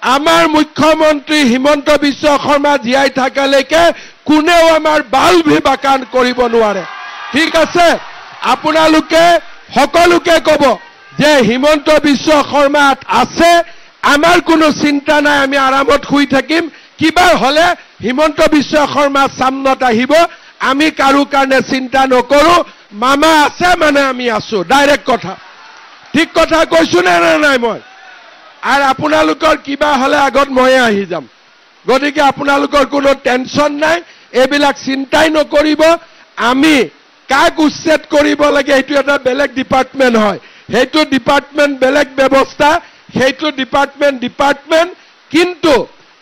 আমাৰ মুখ্যমন্ত্ৰী হিমন্ত বিশ্ব শৰ্মা জীয়াই থাকালৈকে কোনেও আমাৰ বাল বিভাকান কৰিব নোৱাৰে ঠিক আছে আপোনালোকে সকলোকে ক'ব যে হিমন্ত বিশ্ব শৰ্মা আছে আমাৰ কোনো চিন্তা নাই আমি আৰামত শুই থাকিম কিবা হলে হিমন্ত বিশ্ব শৰ্মা সামনত আহিব আমি কাৰো কাৰণে চিন্তা নকৰো মামা আছে মানে আমি আছো ডাইৰেক্ট কথা ঠিক কথা কৈছো না নাই মই আৰ আপোনালোকৰ কিবা হলে আগত ময়ে আহি যাম গতিকে আপোনালোকৰ কোনো টেনশন নাই এবিলাক চিন্তাই নকৰিব আমি কাক উচ্ছেদ কৰিব লাগে এটো এটা বেলেগ ডিপাৰ্টমেন্ট হয় হেতু ডিপাৰ্টমেন্ট বেলেগ ব্যৱস্থা হেতু ডিপাৰ্টমেন্ট কিন্তু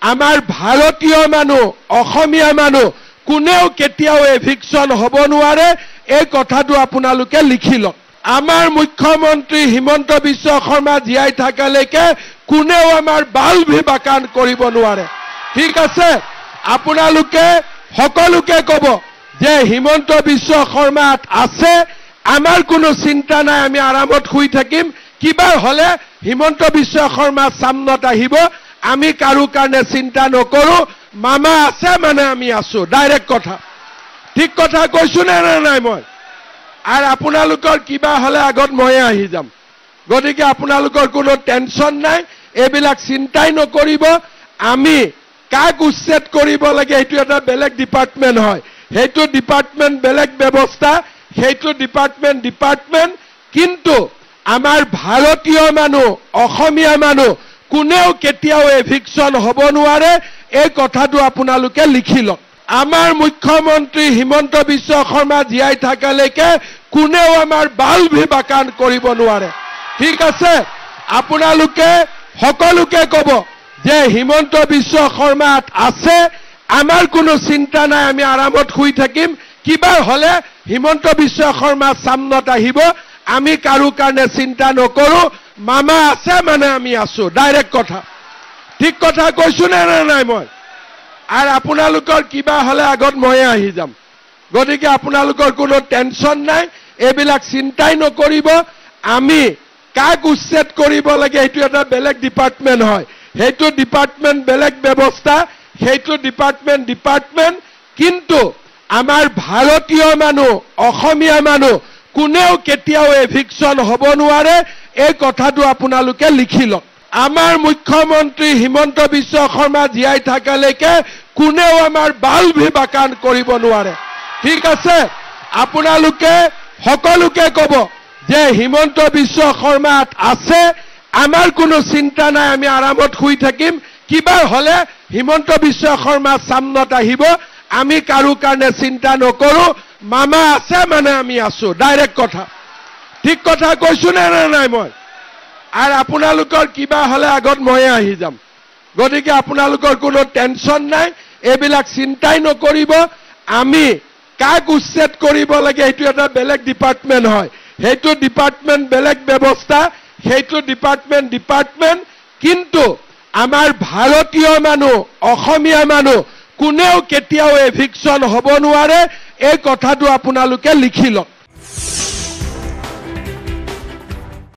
আমাৰ ভাৰতীয় মানুহ অসমীয়া মানুহ কোনেও কেতিয়াও এভিকশন হ'ব নোৱাৰে এই কথাটো আপোনালোকে লিখি লওক আমাৰ মুখ্যমন্ত্ৰী হিমন্ত বিশ্ব শৰ্মা জীয়াই থাকালৈকে কোনেও আমাৰ বাল বিভাকান কৰিব নোৱাৰে ঠিক আছে আপোনালোকে সকলোকে ক'ব যে হিমন্ত বিশ্ব শৰ্মা আছে আমাৰ কোনো চিন্তা নাই আমি আৰামত শুই থাকিম কিবা হলে হিমন্ত বিশ্ব শৰ্মা সামনত আহিব আমি কাৰো কাৰণে চিন্তা নকৰো মামা আছে মানে আমি আছো ডাইৰেক্ট কথা ঠিক কথা কৈছো না নাই মই আৰ আপোনালোকৰ কিবা হলে আগত ময়ে আহি যাম গতিকে আপোনালোকৰ কোনো টেনশন নাই এবিলাক চিন্তাই নকৰিব আমি কাক উচ্ছেদ কৰিব লাগে এটো এটা বেলেগ ডিপাৰ্টমেন্ট হয় হেতু ডিপাৰ্টমেন্ট বেলেগ ব্যৱস্থা হেতু ডিপাৰ্টমেন্ট কিন্তু আমাৰ ভাৰতীয় মানুহ অসমীয়া মানুহ কোনেও কেতিয়াও এভিকশন হ'ব নোৱাৰে এই কথাটো আপোনালোকে লিখি লওক আমাৰ মুখ্যমন্ত্ৰী হিমন্ত বিশ্ব শৰ্মা জীয়াই থাকালৈকে কোনেও আমাৰ বাল বিভাকান কৰিব নোৱাৰে ঠিক আছে আপোনালোকে সকলোকে ক'ব যে হিমন্ত বিশ্ব শৰ্মা আছে আমাৰ কোনো চিন্তা নাই আমি আৰামত শুই থাকিম কিবা হলে হিমন্ত বিশ্ব শৰ্মা সামনত আহিব আমি কাৰো কাৰণে চিন্তা নকৰো মামা আছে মানে আমি আছো ডাইৰেক্ট কথা ঠিক কথা কৈছো না নাই মই আৰ আপোনালোকৰ কিবা হলে আগত ময়ে আহি যাম গতিকে আপোনালোকৰ কোনো টেনশন নাই এবিলাক চিন্তাই নকৰিব আমি কাক উচ্ছেদ কৰিব লাগে এটো এটা বেলেগ ডিপাৰ্টমেন্ট হয় হেতু ডিপাৰ্টমেন্ট বেলেগ ব্যৱস্থা হেতু ডিপাৰ্টমেন্ট কিন্তু আমাৰ ভাৰতীয় মানুহ অসমীয়া মানুহ কোনেও কেতিয়াও এভিকশন হ'ব নোৱাৰে এই কথাটো আপোনালোকে লিখি লওক আমাৰ মুখ্যমন্ত্ৰী হিমন্ত বিশ্ব শৰ্মা জীয়াই থাকালৈকে কোনেও আমাৰ বাল বিভাকান কৰিব নোৱাৰে ঠিক আছে আপোনালোকে সকলোকে ক'ব যে হিমন্ত বিশ্ব শৰ্মা আছে আমাৰ কোনো চিন্তা নাই আমি আৰামত শুই থাকিম কিবা হলে হিমন্ত বিশ্ব শৰ্মা সামনত আহিব আমি কাৰো কাৰণে চিন্তা নকৰো মামা আছে মানে আমি আছো ডাইৰেক্ট কথা ঠিক কথা কৈছো না নাই মই আৰ আপোনালোকৰ কিবা হলে আগত ময়ে আহি যাম গতিকে আপোনালোকৰ কোনো টেনশন নাই এবিলাক চিন্তাই নকৰিব আমি কাক উচ্ছেদ কৰিব লাগে এটো এটা বেলেগ ডিপাৰ্টমেন্ট হয় হেতু ডিপাৰ্টমেন্ট বেলেগ ব্যৱস্থা হেতু ডিপাৰ্টমেন্ট কিন্তু আমাৰ ভাৰতীয় মানুহ অসমীয়া মানুহ কোনেও কেতিয়াও এভিকশন হ'ব নোৱাৰে এই কথাটো আপোনালোকে লিখি লওক